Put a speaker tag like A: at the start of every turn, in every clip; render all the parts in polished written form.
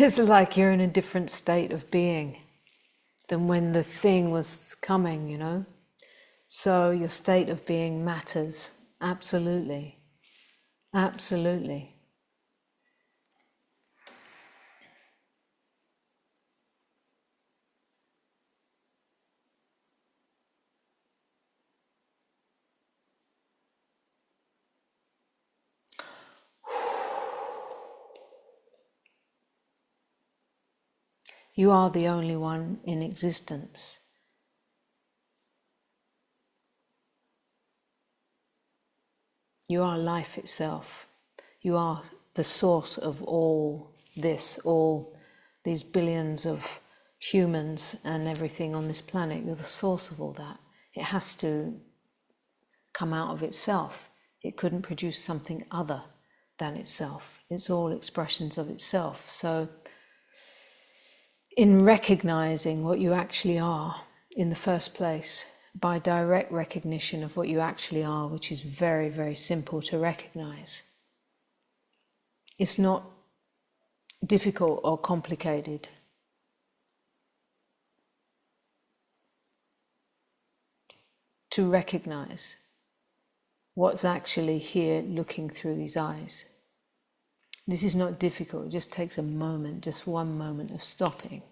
A: It's like you're in a different state of being than when the thing was coming, you know. So your state of being matters, absolutely, absolutely. You are the only one in existence. You are life itself. You are the source of all this, all these billions of humans and everything on this planet. You're the source of all that. It has to come out of itself. It couldn't produce something other than itself. It's all expressions of itself. So in recognizing what you actually are in the first place, by direct recognition of what you actually are, which is very, very simple to recognize, it's not difficult or complicated. To recognize what's actually here looking through these eyes. This is not difficult, it just takes a moment, just one moment of stopping.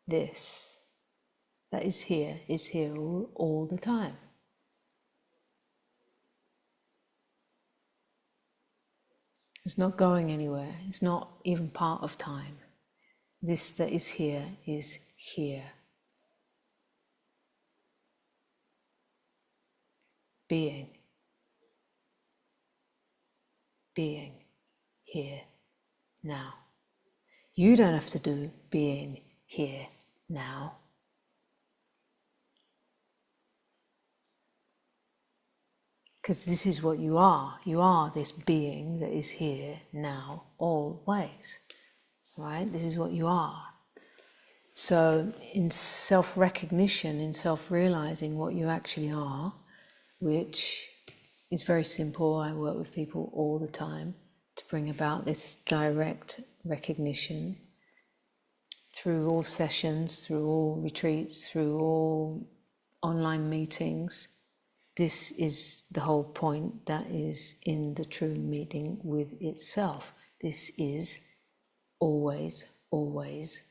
A: This that is here all the time. It's not going anywhere. It's not even part of time. This that is here is here. Being here now. You don't have to do being here now. Because this is what you are. You are this being that is here now, always. Right? This is what you are. So in self-recognition, in self-realizing what you actually are, which is very simple, I work with people all the time to bring about this direct recognition through all sessions, through all retreats, through all online meetings. This is the whole point that is in the true meeting with itself. This is always, always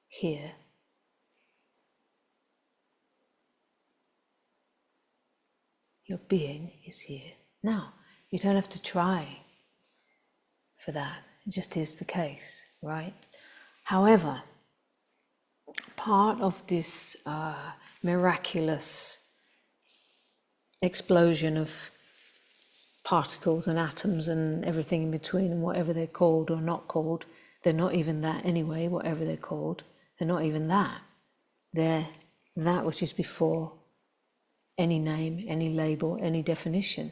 A: here. Your being is here now. You don't have to try for that. It just is the case, right? However, part of this miraculous explosion of particles and atoms and everything in between and whatever they're called or not called, they're not even that anyway, whatever they're called, they're not even that. They're that which is before any name, any label, any definition.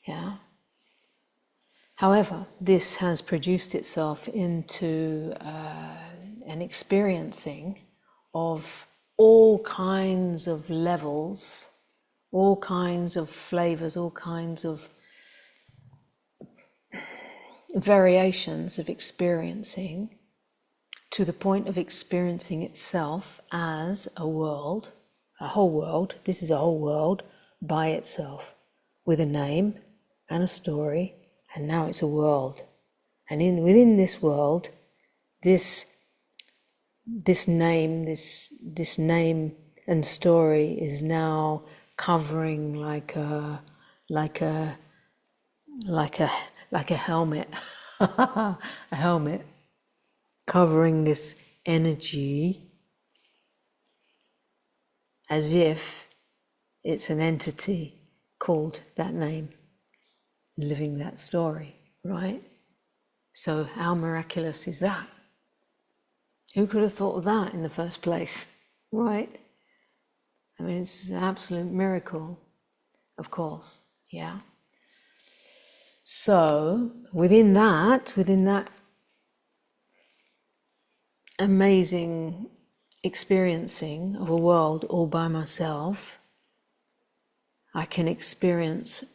A: Yeah. However, this has produced itself into an experiencing of all kinds of levels, all kinds of flavors, all kinds of variations of experiencing, to the point of experiencing itself as a world, a whole world. This is a whole world by itself, with a name and a story, and now it's a world. And within this world, this name and story is now covering like a helmet, a helmet covering this energy as if it's an entity called that name, living that story, right? So how miraculous is that? Who could have thought of that in the first place, right? I mean, it's an absolute miracle, of course, yeah. So within that amazing experiencing of a world all by myself, I can experience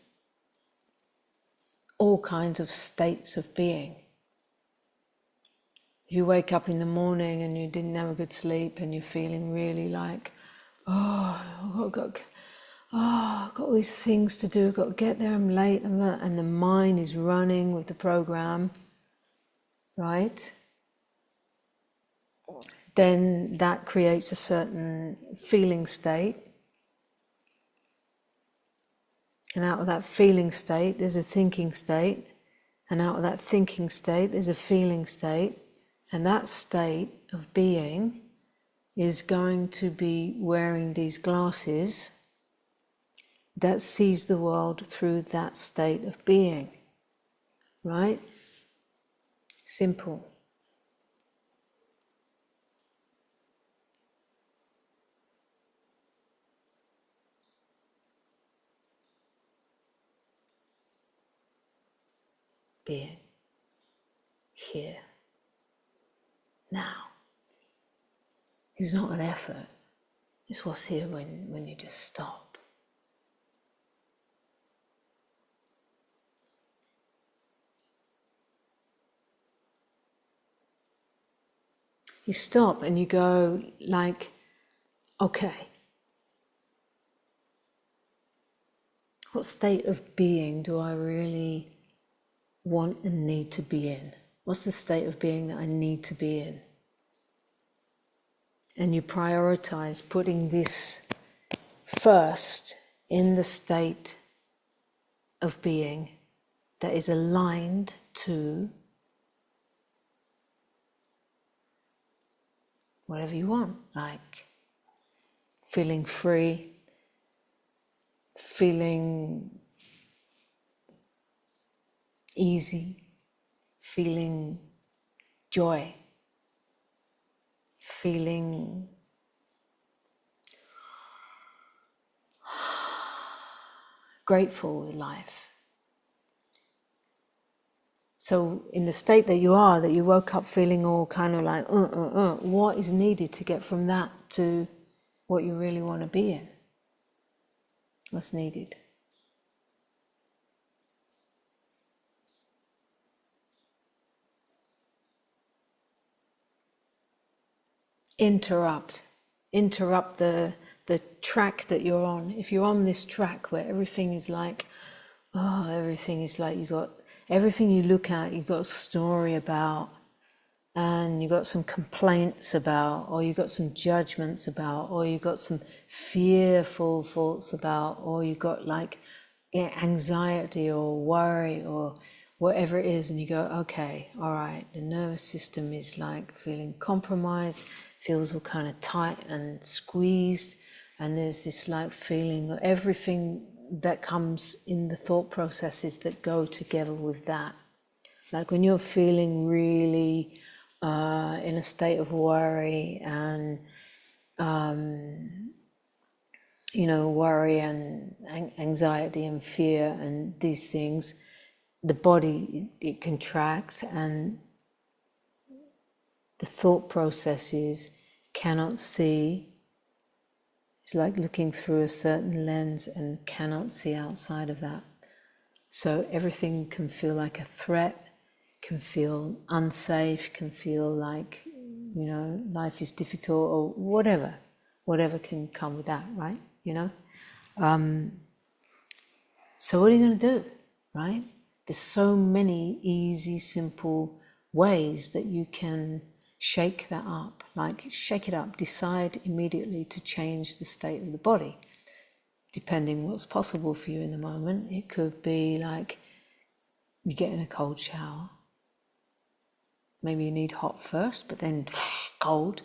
A: all kinds of states of being. You wake up in the morning and you didn't have a good sleep and you're feeling really like, I've got all these things to do, I've got to get there, I'm late, and the mind is running with the program, right? Then that creates a certain feeling state. And out of that feeling state, there's a thinking state. And out of that thinking state, there's a feeling state. And that state of being is going to be wearing these glasses that sees the world through that state of being. Right? Simple. Being. Here. Now. It's not an effort. It's what's here when you just stop. You stop and you go like, okay, what state of being do I really want and need to be in? What's the state of being that I need to be in? And you prioritize putting this first in the state of being that is aligned to whatever you want, like feeling free, feeling easy, feeling joy, feeling grateful with life. So in the state that you are, that you woke up feeling all kind of like, what is needed to get from that to what you really want to be in? What's needed? Interrupt the track that you're on. If you're on this track where everything is like, you got everything you look at, you've got a story about, and you got some complaints about, or you got some judgments about, or you got some fearful thoughts about, or you got like anxiety or worry or whatever it is, and you go, okay, all right, the nervous system is like feeling compromised, feels all kind of tight and squeezed, and there's this like feeling of everything that comes in the thought processes that go together with that. Like when you're feeling really in a state of worry and worry and anxiety and fear and these things, the body, it contracts, and the thought processes cannot see. It's like looking through a certain lens and cannot see outside of that. So everything can feel like a threat, can feel unsafe, can feel like, life is difficult or whatever can come with that, right? So what are you going to do, right? There's so many easy, simple ways that you can shake that up, like shake it up, decide immediately to change the state of the body, depending what's possible for you in the moment. It could be like you get in a cold shower. Maybe you need hot first, but then cold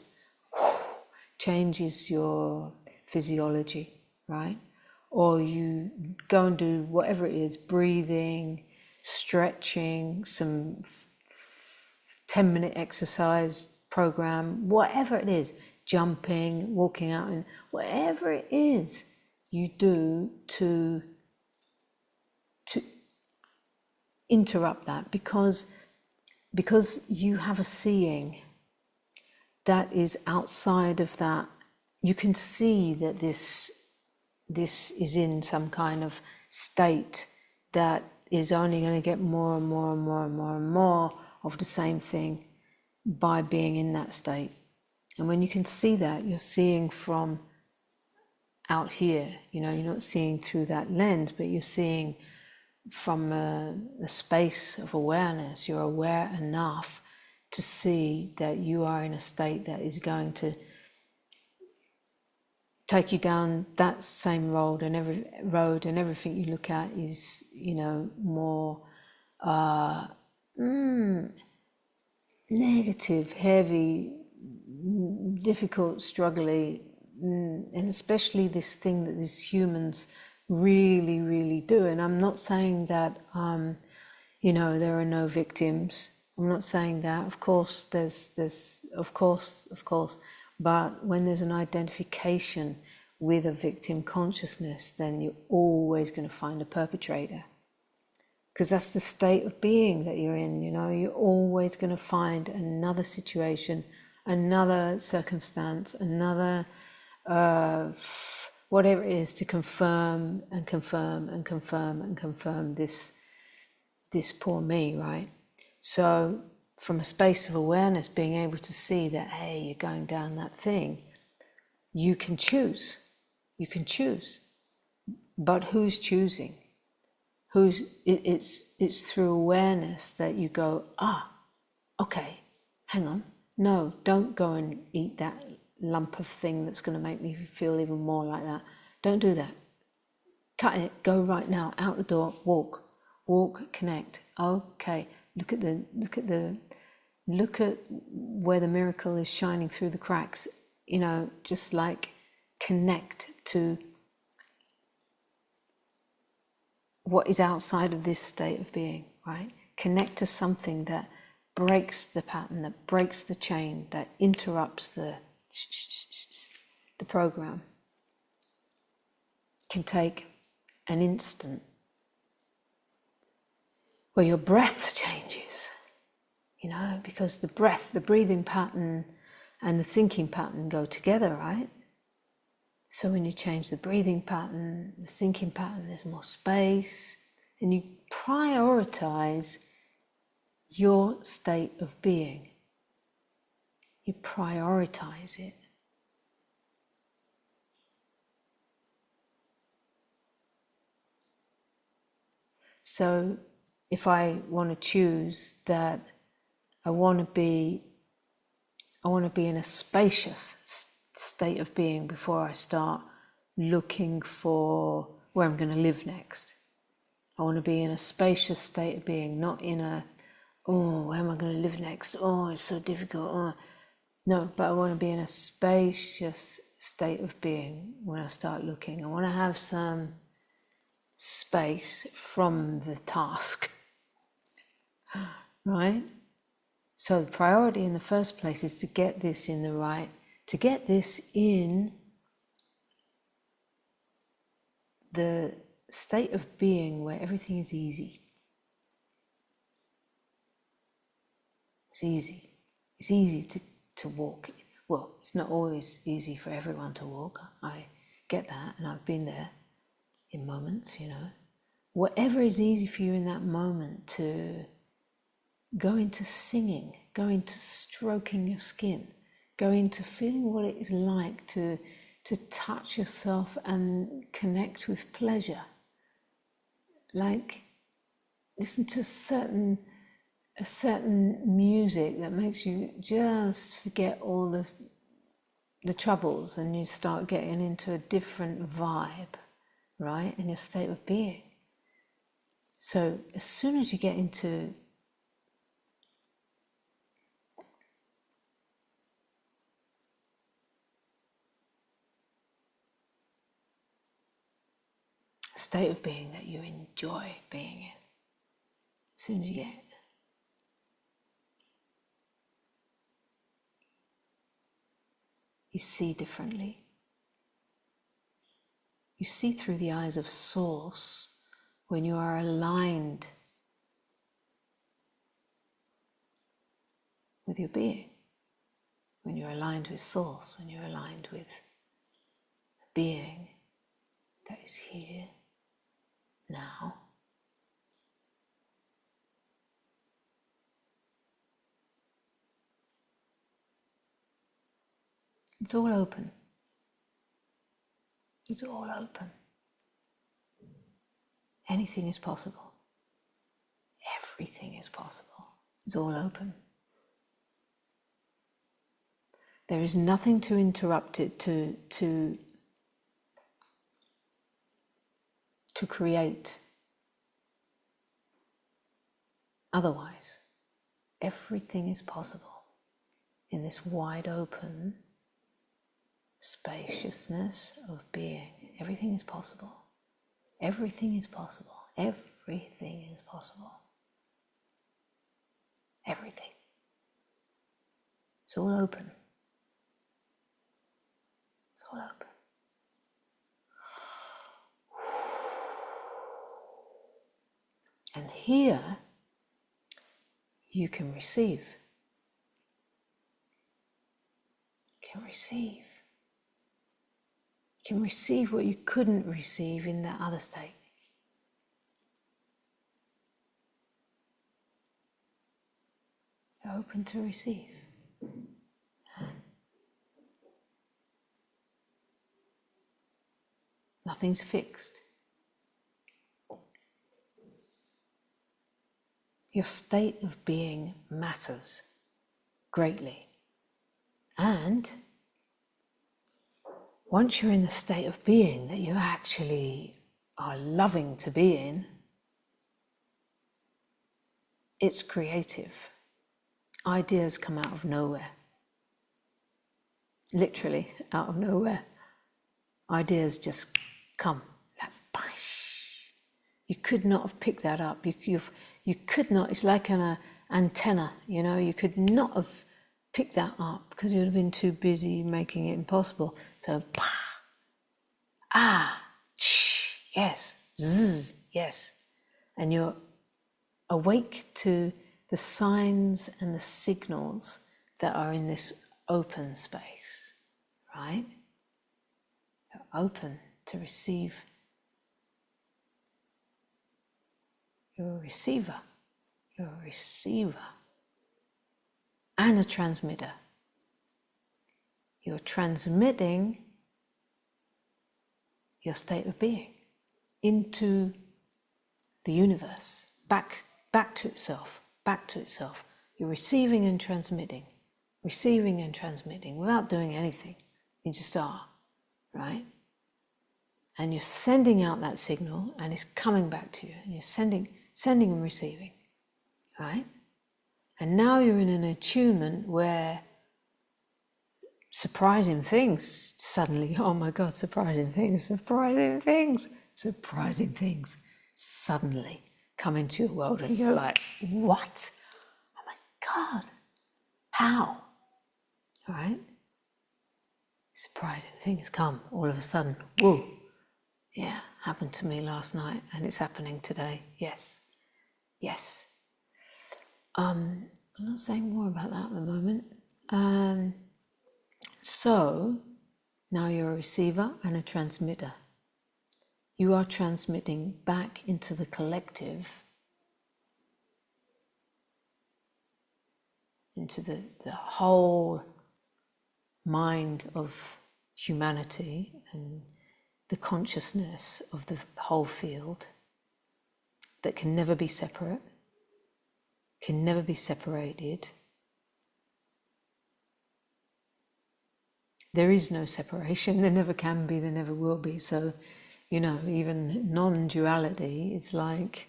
A: changes your physiology, right? Or you go and do whatever it is, breathing, stretching, some 10-minute exercise, program, whatever it is, jumping, walking out, and whatever it is you do to interrupt that, because you have a seeing that is outside of that. You can see that this is in some kind of state that is only going to get more and more and more and more and more of the same thing by being in that state. And when you can see that, you're seeing from out here, you know, you're not seeing through that lens, but you're seeing from a space of awareness. You're aware enough to see that you are in a state that is going to take you down that same road, and everything you look at is, you know, more negative, heavy, difficult, struggling, and especially this thing that these humans really, really do. And I'm not saying that, you know, there are no victims. I'm not saying that. Of course, there's of course. But when there's an identification with a victim consciousness, then you're always going to find a perpetrator, because that's the state of being that you're in. You know, you're always going to find another situation, another circumstance, another whatever it is to confirm and confirm and confirm and confirm this poor me, right? So from a space of awareness, being able to see that, hey, you're going down that thing, you can choose. But who's choosing? It's through awareness that you go, okay, hang on, no, don't go and eat that lump of thing that's going to make me feel even more like that. Don't do that. Cut it. Go right now, out the door. Walk, connect. Okay, look at where the miracle is shining through the cracks. You know, just like connect to what is outside of this state of being, right? Connect to something that breaks the pattern, that breaks the chain, that interrupts the program. Can take an instant where your breath changes, you know, because the breathing pattern and the thinking pattern go together, right? So when you change the breathing pattern, the thinking pattern, there's more space, and you prioritize your state of being. You prioritize it. So if I want to choose that I want to be in a spacious state of being before I start looking for where I'm going to live next. I want to be in a spacious state of being, not in a, oh, where am I going to live next? Oh, it's so difficult. Oh. No, but I want to be in a spacious state of being when I start looking. I want to have some space from the task, right? So the priority in the first place is to get this in the state of being where everything is easy. It's easy. It's easy to walk. Well, it's not always easy for everyone to walk. I get that, and I've been there in moments, you know. Whatever is easy for you in that moment, to go into singing, go into stroking your skin, go into feeling what it is like to touch yourself and connect with pleasure. Like, listen to a certain music that makes you just forget all the troubles, and you start getting into a different vibe, right, in your state of being. So as soon as you get into a state of being that you enjoy being in, as soon as you get You see differently. You see through the eyes of Source when you are aligned with your being, when you're aligned with Source, when you're aligned with a being that is here now. It's all open. It's all open. Anything is possible. Everything is possible. It's all open. There is nothing to interrupt it, to create. Otherwise, everything is possible in this wide open spaciousness of being. Everything is possible. Everything is possible. Everything is possible. Everything. It's all open. It's all open. And here you can receive. You can receive. You can receive what you couldn't receive in that other state. You're open to receive. Nothing's fixed. Your state of being matters greatly. And once you're in the state of being that you actually are loving to be in, it's creative. Ideas come out of nowhere. Literally out of nowhere. Ideas just come like bash. You could not have picked that up. You could not. It's like an antenna, you know. You could not have picked that up because you would have been too busy making it impossible. So, yes, zzz, yes, and you're awake to the signs and the signals that are in this open space, right? You're open to receive. You're a receiver. You're a receiver and a transmitter. You're transmitting your state of being into the universe, back to itself, back to itself. You're receiving and transmitting without doing anything. You just are, right? And you're sending out that signal and it's coming back to you. And you're sending and receiving, right? And now you're in an attunement where surprising things suddenly, oh my God, surprising things suddenly come into your world and you're like, what? Oh my God, how? All right? Surprising things come all of a sudden. Whoa, yeah, happened to me last night and it's happening today. Yes. I'm not saying more about that at the moment. So now you're a receiver and a transmitter. You are transmitting back into the collective, into the whole mind of humanity and the consciousness of the whole field that can never be separate, can never be separated. There is no separation, there never can be, there never will be. So, you know, even non-duality is like,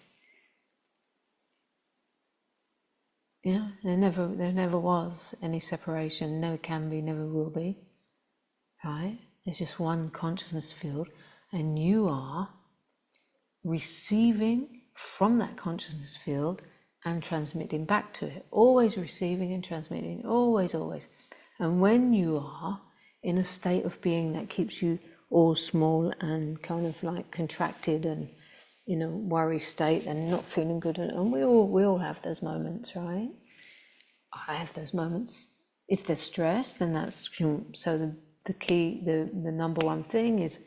A: yeah, there never was any separation, never can be, never will be, right? There's just one consciousness field, and you are receiving from that consciousness field and transmitting back to it. Always receiving and transmitting, always. And when you are in a state of being that keeps you all small and kind of like contracted and in a worry state and not feeling good. And we all have those moments, right? I have those moments. If there's stress, then that's so the key, the number one thing is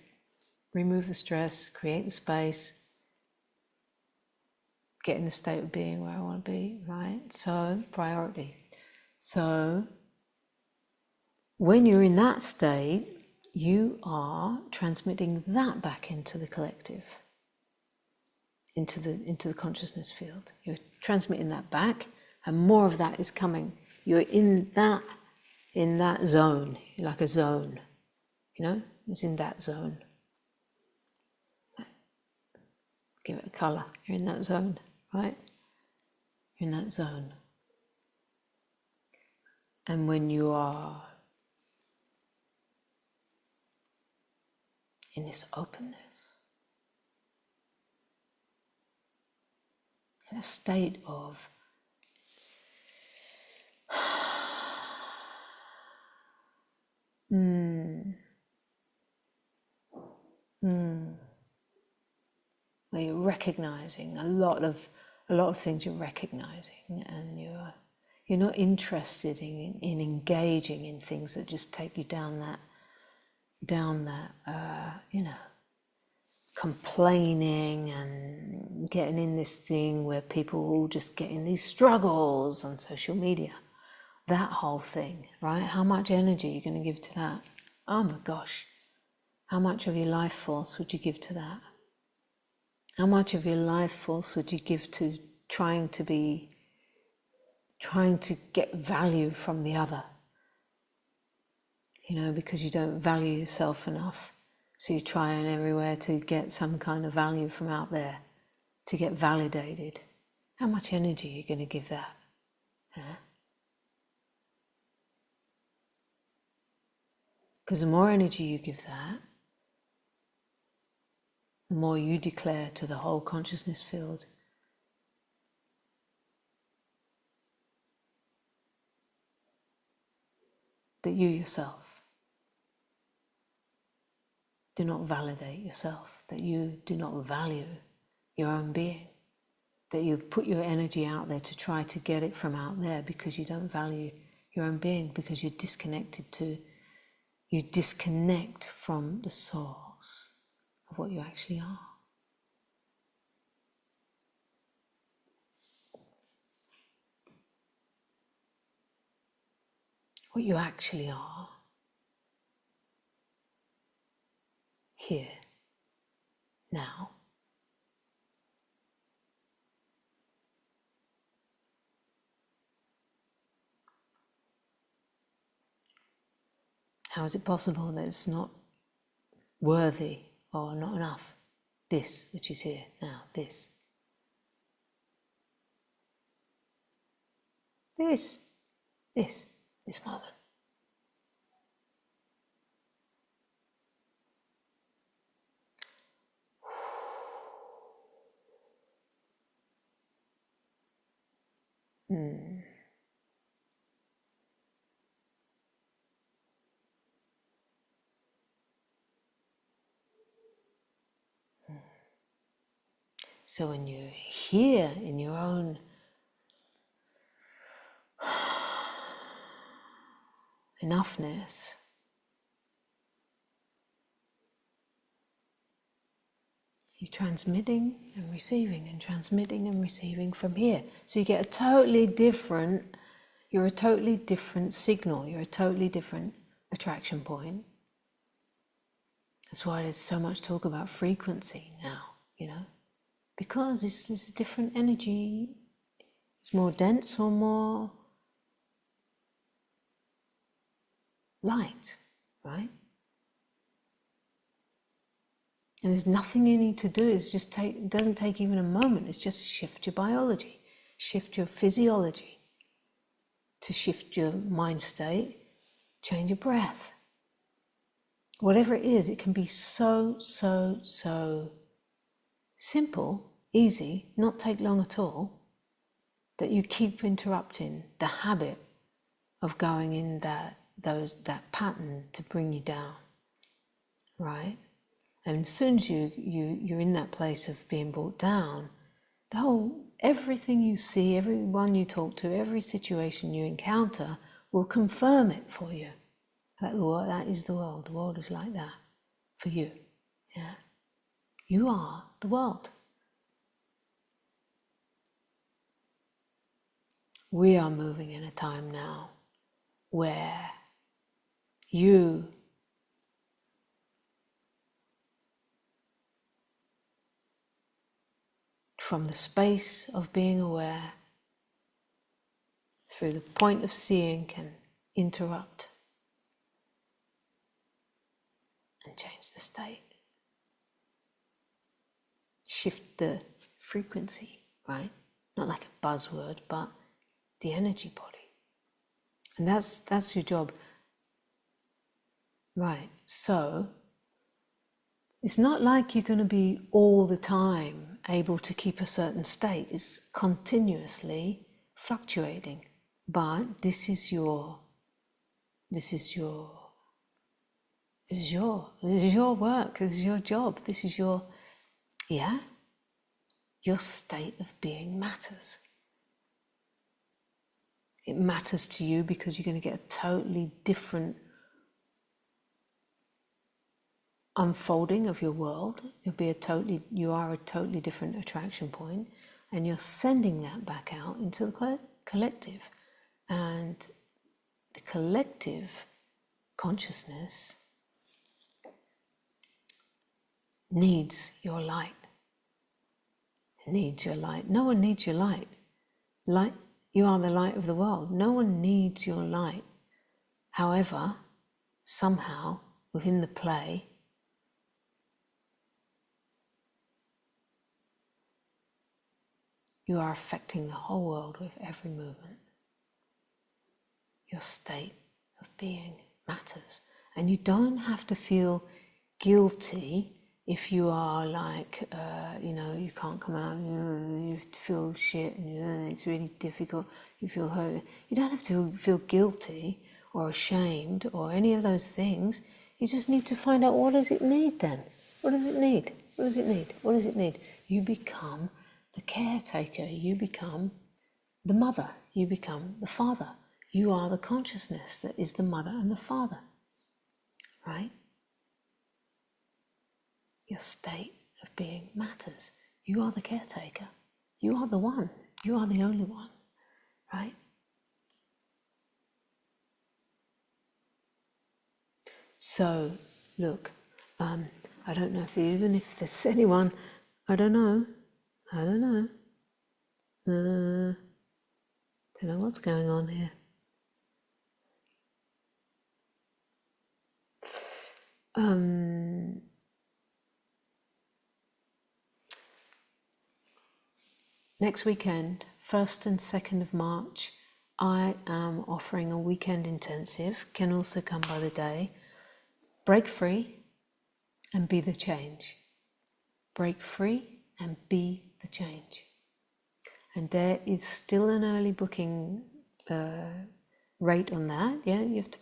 A: remove the stress, create the space, get in the state of being where I want to be, right? So priority. So when you're in that state, you are transmitting that back into the collective, into the consciousness field. You're transmitting that back, and more of that is coming. You're in that zone, like a zone, you know. It's in that zone. Give it a color. You're in that zone, right? You're in that zone. And when you are in this openness, in a state of where you're recognizing a lot of things, you're recognizing, and you're not interested in engaging in things that just take you down that complaining and getting in this thing where people are all just getting these struggles on social media. That whole thing, right? How much energy are you going to give to that? Oh my gosh. How much of your life force would you give to that? How much of your life force would you give to trying to get value from the other? You know, because you don't value yourself enough. So you're trying everywhere to get some kind of value from out there, to get validated. How much energy are you going to give that? Because the more energy you give that, the more you declare to the whole consciousness field that you yourself do not validate yourself, that you do not value your own being, that you put your energy out there to try to get it from out there because you don't value your own being, because you disconnect from the source of what you actually are. What you actually are here, now. How is it possible that it's not worthy or not enough? This, which is here now, this. This moment. So when you're here in your own enoughness, you're transmitting and receiving and transmitting and receiving from here. So you get you're a totally different signal, you're a totally different attraction point. That's why there's so much talk about frequency now, you know, because it's a different energy. It's more dense or more light, right? And there's nothing you need to do. It doesn't take even a moment. It's just shift your biology, shift your physiology, to shift your mind state, change your breath. Whatever it is, it can be so simple, easy, not take long at all, that you keep interrupting the habit of going in that that pattern to bring you down, right? And as soon as you're in that place of being brought down, everything you see, everyone you talk to, every situation you encounter will confirm it for you. That is the world. The world is like that for you. Yeah, you are the world. We are moving in a time now where you from the space of being aware through the point of seeing can interrupt and change the state. Shift the frequency, right? Not like a buzzword, but the energy body. And that's your job. Right, so it's not like you're going to be all the time able to keep a certain state. It's continuously fluctuating. But this is your work, this is your job, this is your state of being matters. It matters to you because you're going to get a totally different unfolding of your world. You are a totally different attraction point, and you're sending that back out into the collective. And the collective consciousness needs your light. It needs your light. No one needs your light. You are the light of the world. No one needs your light. However, somehow within the play, you are affecting the whole world with every movement. Your state of being matters. And you don't have to feel guilty if you are like, you can't come out, you feel shit, and it's really difficult, you feel hurt. You don't have to feel guilty or ashamed or any of those things. You just need to find out, what does it need then? What does it need? What does it need? What does it need? You become the caretaker. You become the mother. You become the father. You are the consciousness that is the mother and the father, right? Your state of being matters. You are the caretaker. You are the one. You are the only one, right? So, look, I don't know even if there's anyone, I don't know, don't know what's going on here. Next weekend, 1st and 2nd of March, I am offering a weekend intensive, can also come by the day. Break free and be the change. Break free and be the change. And there is still an early booking rate on that. Yeah, you have to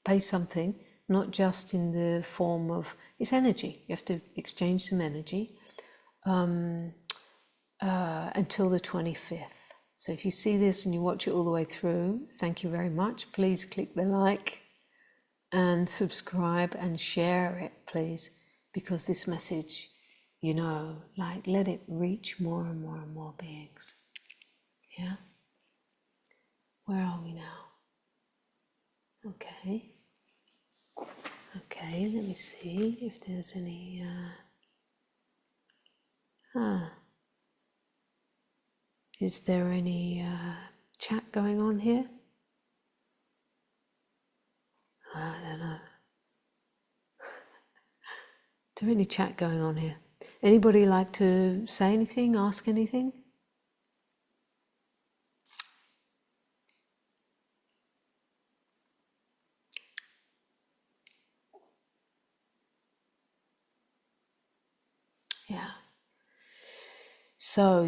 A: pay something, not just in the form of, it's energy. You have to exchange some energy until the 25th. So if you see this and you watch it all the way through, thank you very much. Please click the like and subscribe and share it, please, because this message, let it reach more and more and more beings. Yeah? Where are we now? Okay, let me see if there's any... Is there any chat going on here? I don't know. Is there any chat going on here? Anybody like to say anything, ask anything? Yeah. So,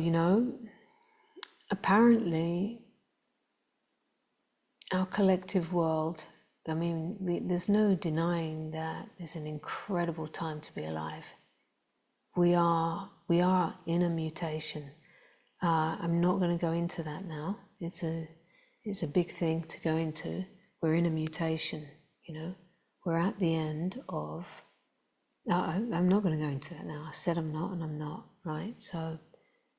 A: apparently our collective world I mean, there's no denying that it's an incredible time to be alive. We are in a mutation. I'm not going to go into that now. It's a big thing to go into. We're in a mutation, you know. We're at the end of... I'm not going to go into that now. I said I'm not, and I'm not, right? So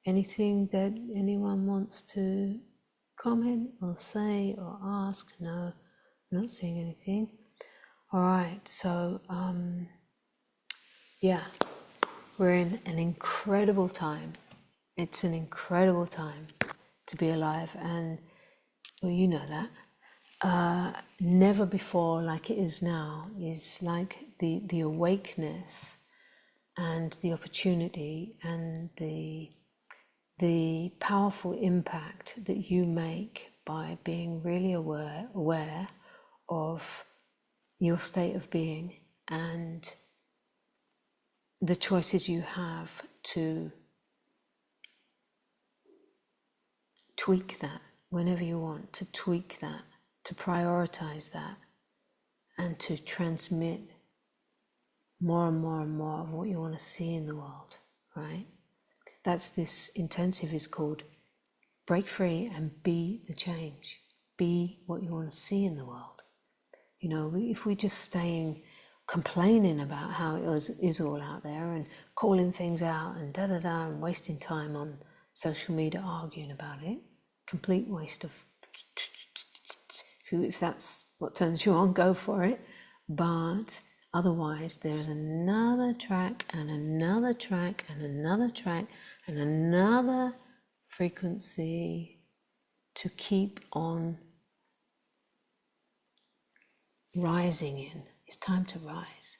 A: anything that anyone wants to comment or say or ask? No, I'm not seeing anything. All right, so yeah, we're in an incredible time. It's an incredible time to be alive, and well, you know that. Never before like it is now is like the awakeness and the opportunity and the powerful impact that you make by being really aware of your state of being and the choices you have to tweak that whenever you want, to tweak that, to prioritize that, and to transmit more and more and more of what you want to see in the world, right? That's this intensive is called Break Free and Be the Change. Be what you want to see in the world. You know, if we're just staying complaining about how it is all out there and calling things out and da-da-da and wasting time on social media arguing about it, complete waste of... If that's what turns you on, go for it. But otherwise, there's another track and another track and another track and another frequency to keep on rising in. It's time to rise.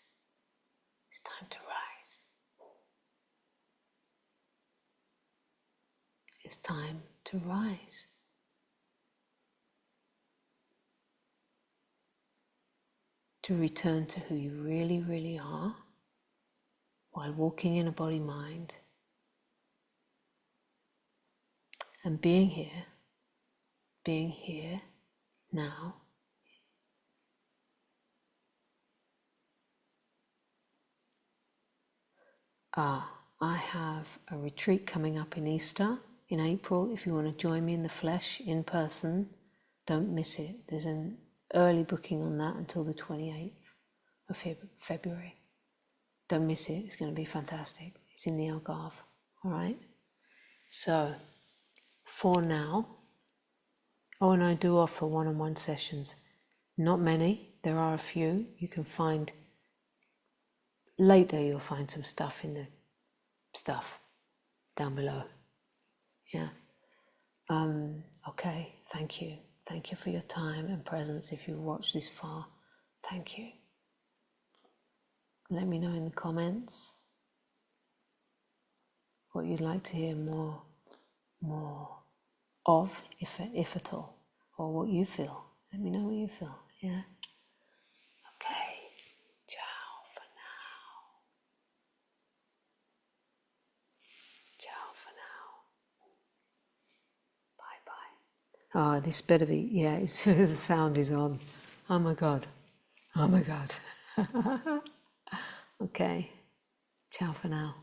A: It's time to rise. It's time to rise. To return to who you really, really are while walking in a body-mind and being here now. I have a retreat coming up in Easter in April. If you want to join me in the flesh, in person, don't miss it. There's an early booking on that until the 28th of February. Don't miss it. It's going to be fantastic. It's in the ALGARVE. All right. So for now, and I do offer one-on-one sessions. Not many. There are a few. You can find later. You'll find some stuff in the stuff down below. Yeah. Okay. Thank you. Thank you for your time and presence. If you've watched this far, thank you. Let me know in the comments what you'd like to hear more of, if at all, or what you feel. Let me know what you feel. Yeah. Okay. Ciao for now. Ciao for now. Bye bye. Oh, this better be. Yeah. The sound is on. Oh my God. Oh my God. Okay. Ciao for now.